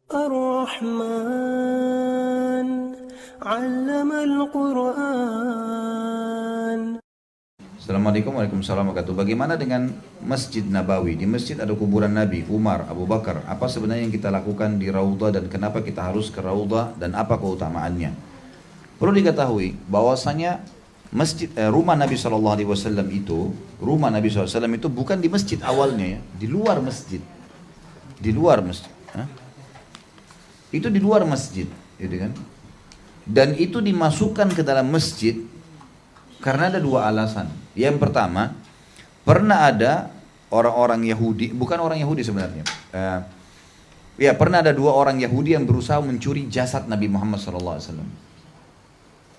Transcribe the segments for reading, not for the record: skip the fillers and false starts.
الرحمن علم القرآن. Assalamualaikum warahmatullahi wabarakatuh. Bagaimana dengan Masjid Nabawi? Di masjid ada kuburan Nabi, Umar, Abu Bakar. Apa sebenarnya yang kita lakukan di Raudhah dan kenapa kita harus ke Raudhah dan apa keutamaannya? Perlu diketahui bahwasanya rumah Nabi SAW itu, bukan di masjid awalnya ya, di luar masjid. Di luar masjid. Hah? Itu di luar masjid, gitu kan? Dan itu dimasukkan ke dalam masjid karena ada dua alasan. Yang pertama, pernah ada orang-orang Yahudi, bukan orang Yahudi sebenarnya. Pernah ada dua orang Yahudi yang berusaha mencuri jasad Nabi Muhammad SAW.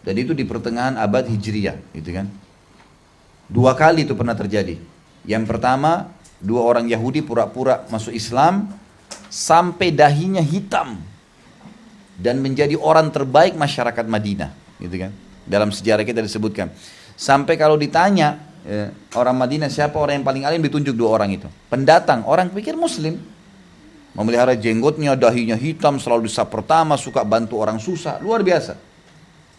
Dan itu di pertengahan abad Hijriyah, gitu kan? Dua kali itu pernah terjadi. Yang pertama, dua orang Yahudi pura-pura masuk Islam sampai dahinya hitam dan menjadi orang terbaik masyarakat Madinah, gitu kan? Dalam sejarah kita disebutkan. Sampai kalau ditanya orang Madinah siapa orang yang paling alim, ditunjuk dua orang itu. Pendatang, orang pikir Muslim, memelihara jenggotnya, dahinya hitam, selalu di saf pertama, suka bantu orang susah, luar biasa.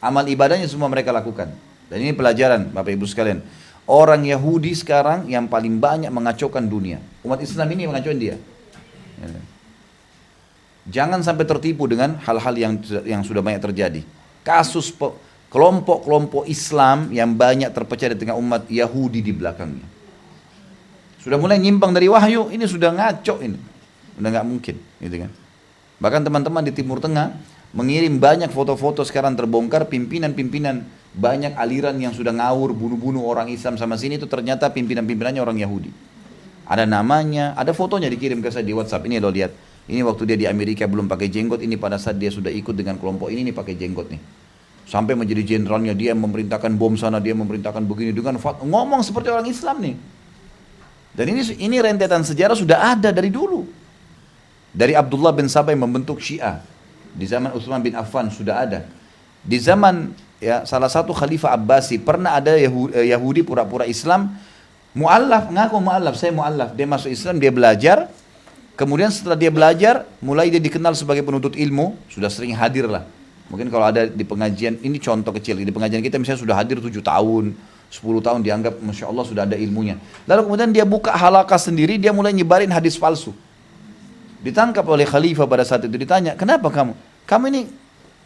Amal ibadahnya semua mereka lakukan. Dan ini pelajaran Bapak Ibu sekalian. Orang Yahudi sekarang yang paling banyak mengacaukan dunia. Umat Islam ini mengacaukan dia. Jangan sampai tertipu dengan hal-hal yang sudah banyak terjadi. Kasus kelompok-kelompok Islam yang banyak terpecah di tengah umat Yahudi di belakangnya. Sudah mulai nyimpang dari wahyu, ini sudah ngaco ini. Udah nggak mungkin, gitu kan. Bahkan teman-teman di Timur Tengah mengirim banyak foto-foto sekarang terbongkar pimpinan-pimpinan banyak aliran yang sudah ngawur, bunuh-bunuh orang Islam sama sini, itu ternyata pimpinan-pimpinannya orang Yahudi. Ada namanya, ada fotonya dikirim ke saya di WhatsApp. Ini lo lihat, ini waktu dia di Amerika belum pakai jenggot, ini pada saat dia sudah ikut dengan kelompok ini pakai jenggot nih. Sampai menjadi jenderalnya, dia memerintahkan bom sana, dia memerintahkan begini, dengan ngomong seperti orang Islam nih. Dan ini rentetan sejarah sudah ada dari dulu. Dari Abdullah bin Sabah yang membentuk Syiah. Di zaman Utsman bin Affan sudah ada. Di zaman salah satu Khalifah Abbasi pernah ada Yahudi pura-pura Islam, mu'allaf, ngaku mu'allaf, saya mu'allaf. Dia masuk Islam, dia belajar. Kemudian setelah dia belajar, mulai dia dikenal sebagai penuntut ilmu, sudah sering hadir lah. Mungkin kalau ada di pengajian, ini contoh kecil, di pengajian kita misalnya sudah hadir 7 tahun, 10 tahun dianggap Masya Allah sudah ada ilmunya. Lalu kemudian dia buka halaqah sendiri, dia mulai nyebarin hadis palsu. Ditangkap oleh khalifah pada saat itu, ditanya, kenapa kamu? Kamu ini,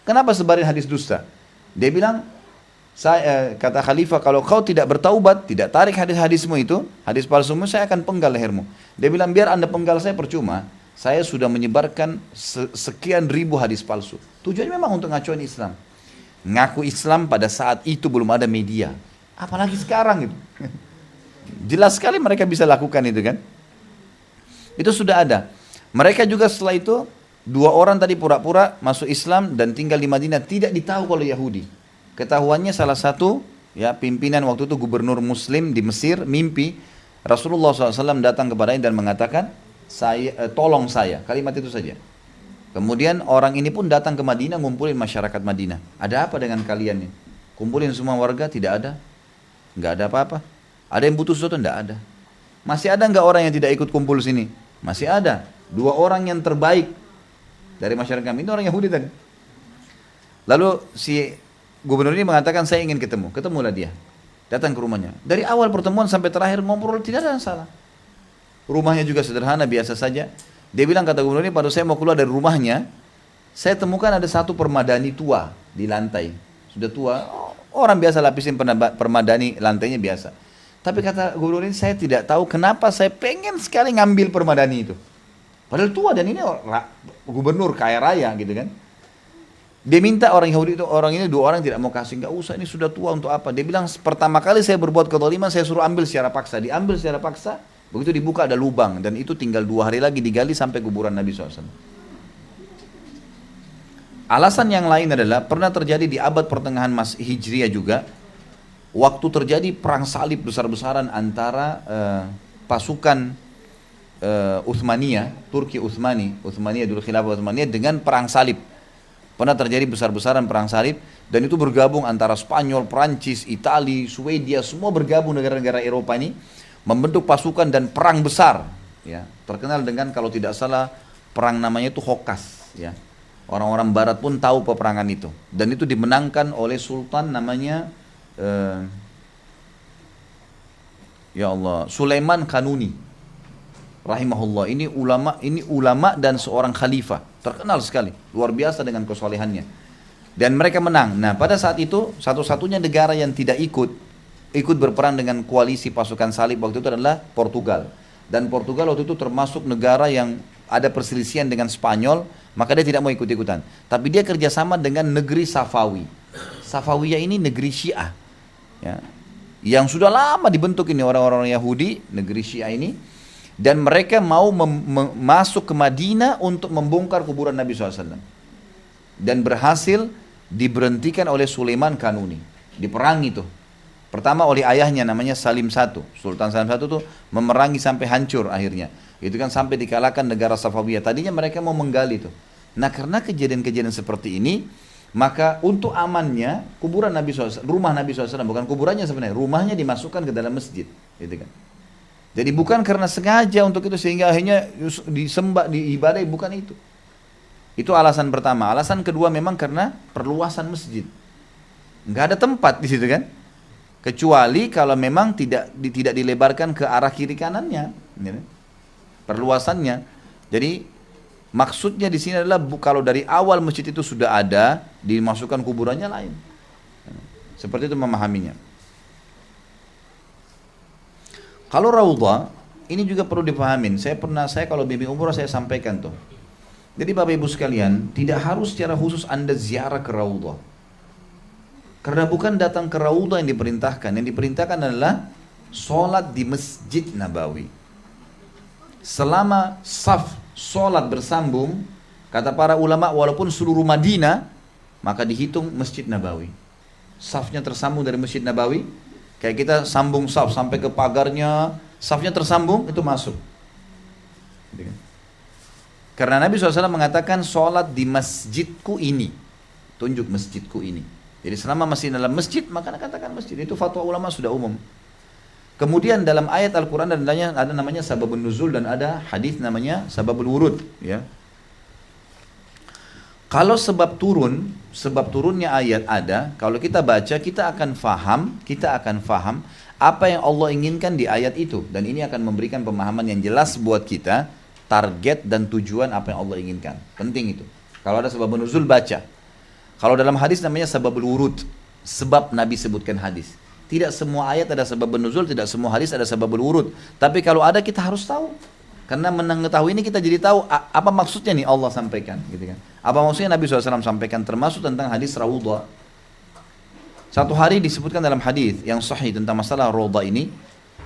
kenapa sebarin hadis dusta? Dia bilang, kata khalifah, kalau kau tidak bertaubat, tidak tarik hadis-hadismu itu, hadis palsumu, saya akan penggal lehermu. Dia bilang, biar anda penggal saya percuma. Saya sudah menyebarkan sekian ribu hadis palsu. Tujuannya memang untuk ngacuin Islam. Ngaku Islam pada saat itu belum ada media. Apalagi sekarang itu. Jelas sekali mereka bisa lakukan itu kan. Itu sudah ada. Mereka juga setelah itu, dua orang tadi pura-pura masuk Islam dan tinggal di Madinah. Tidak ditahu kalau Yahudi. Ketahuannya salah satu pimpinan waktu itu gubernur Muslim di Mesir mimpi. Rasulullah SAW datang kepadanya dan mengatakan, tolong saya, kalimat itu saja. Kemudian orang ini pun datang ke Madinah, ngumpulin masyarakat Madinah. Ada apa dengan kalian nih? Kumpulin semua warga, tidak ada. Nggak ada apa-apa. Ada yang butuh sesuatu? Nggak ada. Masih ada nggak orang yang tidak ikut kumpul sini? Masih ada. Dua orang yang terbaik dari masyarakat kami, itu orang Yahudi tadi. Lalu si gubernur ini mengatakan, saya ingin ketemu. Ketemulah dia. Datang ke rumahnya. Dari awal pertemuan sampai terakhir ngobrol, tidak ada yang salah. Rumahnya juga sederhana, biasa saja. Dia bilang, kata gubernur ini, pada saya mau keluar dari rumahnya, saya temukan ada satu permadani tua di lantai. Sudah tua, orang biasa lapisin permadani lantainya biasa. Tapi kata gubernur ini, saya tidak tahu kenapa saya pengen sekali ngambil permadani itu. Padahal tua dan ini gubernur kaya raya gitu kan. Dia minta orang Yahudi itu, orang ini dua orang tidak mau kasih, nggak usah, ini sudah tua untuk apa. Dia bilang, pertama kali saya berbuat kezaliman, saya suruh ambil secara paksa. Diambil secara paksa. Begitu dibuka ada lubang dan itu tinggal 2 hari lagi digali sampai kuburan Nabi SAW. Alasan yang lain adalah pernah terjadi di abad pertengahan Hijriah juga, waktu terjadi perang salib besar-besaran antara pasukan Utsmaniyah, Turki Utsmaniyah dulu Khilafah Utsmaniyah dengan perang salib. Pernah terjadi besar-besaran perang salib dan itu bergabung antara Spanyol, Prancis, Italia, Swedia, semua bergabung negara-negara Eropa ini. Membentuk pasukan dan perang besar, terkenal dengan kalau tidak salah perang namanya itu Hokas. Ya. Orang-orang Barat pun tahu peperangan itu. Dan itu dimenangkan oleh Sultan namanya ya Allah, Sulaiman Kanuni rahimahullah. Ini ulama dan seorang khalifah, terkenal sekali, luar biasa dengan kesolehannya. Dan mereka menang. Nah, pada saat itu satu-satunya negara yang tidak ikut berperang dengan koalisi pasukan salib waktu itu adalah Portugal. Dan Portugal waktu itu termasuk negara yang ada perselisihan dengan Spanyol, maka dia tidak mau ikut-ikutan. Tapi dia kerjasama dengan negeri Safawi. Safawiyah ini negeri Syiah, ya, yang sudah lama dibentuk ini orang-orang Yahudi, negeri Syiah ini. Dan mereka mau masuk ke Madinah untuk membongkar kuburan Nabi SAW. Dan berhasil diberhentikan oleh Sulaiman Kanuni. Diperangi tuh. Pertama oleh ayahnya namanya Salim I. Sultan Salim I tuh memerangi sampai hancur akhirnya. Itu kan sampai dikalahkan negara Safawiyah. Tadinya mereka mau menggali tuh. Nah, karena kejadian-kejadian seperti ini, maka untuk amannya kuburan Nabi SAW, rumah Nabi SAW, bukan kuburannya sebenarnya, rumahnya dimasukkan ke dalam masjid, gitu kan. Jadi bukan karena sengaja untuk itu sehingga akhirnya disembah, diibadai, bukan itu. Itu alasan pertama. Alasan kedua memang karena perluasan masjid. Nggak ada tempat di situ kan. Kecuali kalau memang tidak dilebarkan ke arah kiri kanannya, gitu. Perluasannya. Jadi maksudnya di sini adalah kalau dari awal masjid itu sudah ada, dimasukkan kuburannya lain. Seperti itu memahaminya. Kalau raudhah, ini juga perlu dipahamin. Saya kalau bimbing umrah saya sampaikan tuh. Jadi Bapak Ibu sekalian, tidak harus secara khusus Anda ziarah ke raudhah. Karena bukan datang ke raudhah yang diperintahkan. Yang diperintahkan adalah sholat di Masjid Nabawi. Selama saf sholat bersambung, kata para ulama, walaupun seluruh Madinah, maka dihitung Masjid Nabawi. Safnya tersambung dari Masjid Nabawi, kayak kita sambung saf sampai ke pagarnya, safnya tersambung, itu masuk. Karena Nabi SAW mengatakan sholat di masjidku ini, tunjuk masjidku ini. Jadi selama masih dalam masjid, maka katakan masjid. Itu fatwa ulama sudah umum. Kemudian dalam ayat Al-Quran ada namanya sababun nuzul dan ada hadis namanya sababul wurud. Ya. Kalau sebab turunnya ayat ada, kalau kita baca kita akan faham apa yang Allah inginkan di ayat itu. Dan ini akan memberikan pemahaman yang jelas buat kita, target dan tujuan apa yang Allah inginkan. Penting itu. Kalau ada sababun nuzul baca. Kalau dalam hadis namanya sababul wurud, sebab Nabi sebutkan hadis. Tidak semua ayat ada sababun nuzul, tidak semua hadis ada sababul wurud. Tapi kalau ada kita harus tahu. Karena mengetahui ini kita jadi tahu apa maksudnya nih Allah sampaikan, gitu kan. Apa maksudnya Nabi SAW sampaikan, termasuk tentang hadis raudhah. Satu hari disebutkan dalam hadis yang sahih tentang masalah raudhah ini.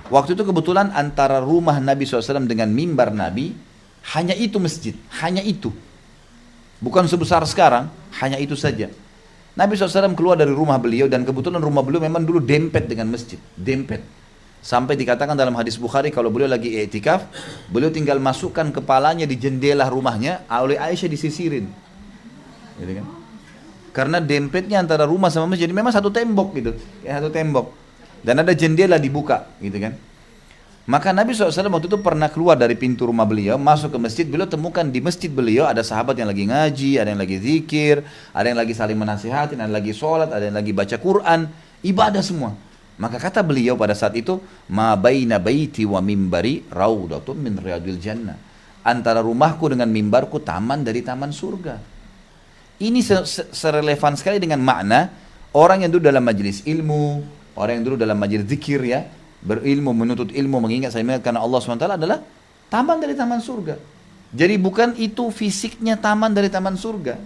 Waktu itu kebetulan antara rumah Nabi SAW dengan mimbar Nabi hanya itu masjid, hanya itu. Bukan sebesar sekarang, hanya itu saja. Nabi SAW keluar dari rumah beliau dan kebetulan rumah beliau memang dulu dempet dengan masjid, dempet. Sampai dikatakan dalam hadis Bukhari kalau beliau lagi i'tikaf, beliau tinggal masukkan kepalanya di jendela rumahnya, oleh Aisyah disisirin. Gitu kan? Karena dempetnya antara rumah sama masjid, jadi memang satu tembok gitu, ya, satu tembok. Dan ada jendela dibuka, gitu kan. Maka Nabi SAW waktu itu pernah keluar dari pintu rumah beliau, masuk ke masjid, beliau temukan di masjid beliau ada sahabat yang lagi ngaji, ada yang lagi zikir, ada yang lagi saling menasihatin, ada yang lagi sholat, ada yang lagi baca Quran, ibadah semua. Maka kata beliau pada saat itu, ma baina baiti wa mimbari raudatun min riyadil jannah. Antara rumahku dengan mimbarku taman dari taman surga. Ini serelevan sekali dengan makna orang yang dulu dalam majelis ilmu, orang yang dulu dalam majelis zikir ya, berilmu, menuntut ilmu, mengingat saya karena Allah SWT adalah taman dari taman surga. Jadi bukan itu fisiknya taman dari taman surga,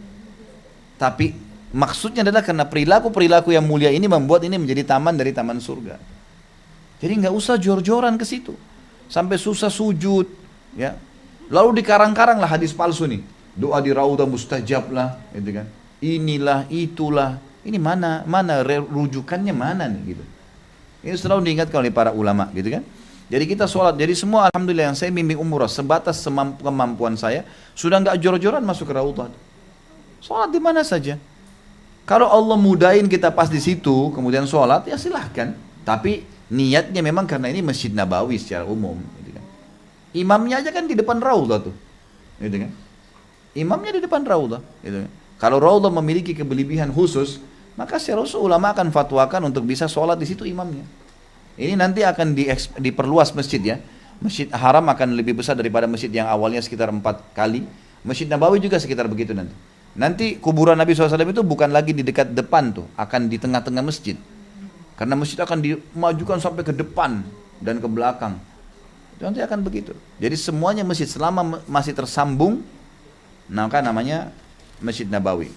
tapi maksudnya adalah karena perilaku yang mulia ini membuat ini menjadi taman dari taman surga. Jadi nggak usah jor-joran ke situ sampai susah sujud ya. Lalu dikarang-karang lah hadis palsu nih, doa di raudhah mustajab lah, gitu kan. Inilah itulah, ini mana rujukannya mana nih gitu. Ini selalu diingatkan oleh para ulama, gitu kan. Jadi kita sholat, jadi semua alhamdulillah yang saya bimbing umrah sebatas kemampuan saya, sudah nggak jor-joran masuk ke raudhah. Sholat di mana saja. Kalau Allah mudahin kita pas di situ, kemudian sholat, ya silahkan. Tapi niatnya memang karena ini Masjid Nabawi secara umum, gitu kan. Imamnya aja kan di depan raudhah tuh, gitu kan. imamnya di depan Raudhah. Gitu. Kalau Raudhah memiliki kelebihan khusus, maka secara usul ulama akan fatwakan untuk bisa sholat di situ imamnya. Ini nanti akan diperluas masjid ya. Masjid Haram akan lebih besar daripada masjid yang awalnya sekitar 4 kali. Masjid Nabawi juga sekitar begitu nanti. Nanti kuburan Nabi SAW itu bukan lagi di dekat depan tuh, akan di tengah-tengah masjid. Karena masjid akan dimajukan sampai ke depan dan ke belakang. Itu nanti akan begitu. Jadi semuanya masjid selama masih tersambung, maka namanya Masjid Nabawi.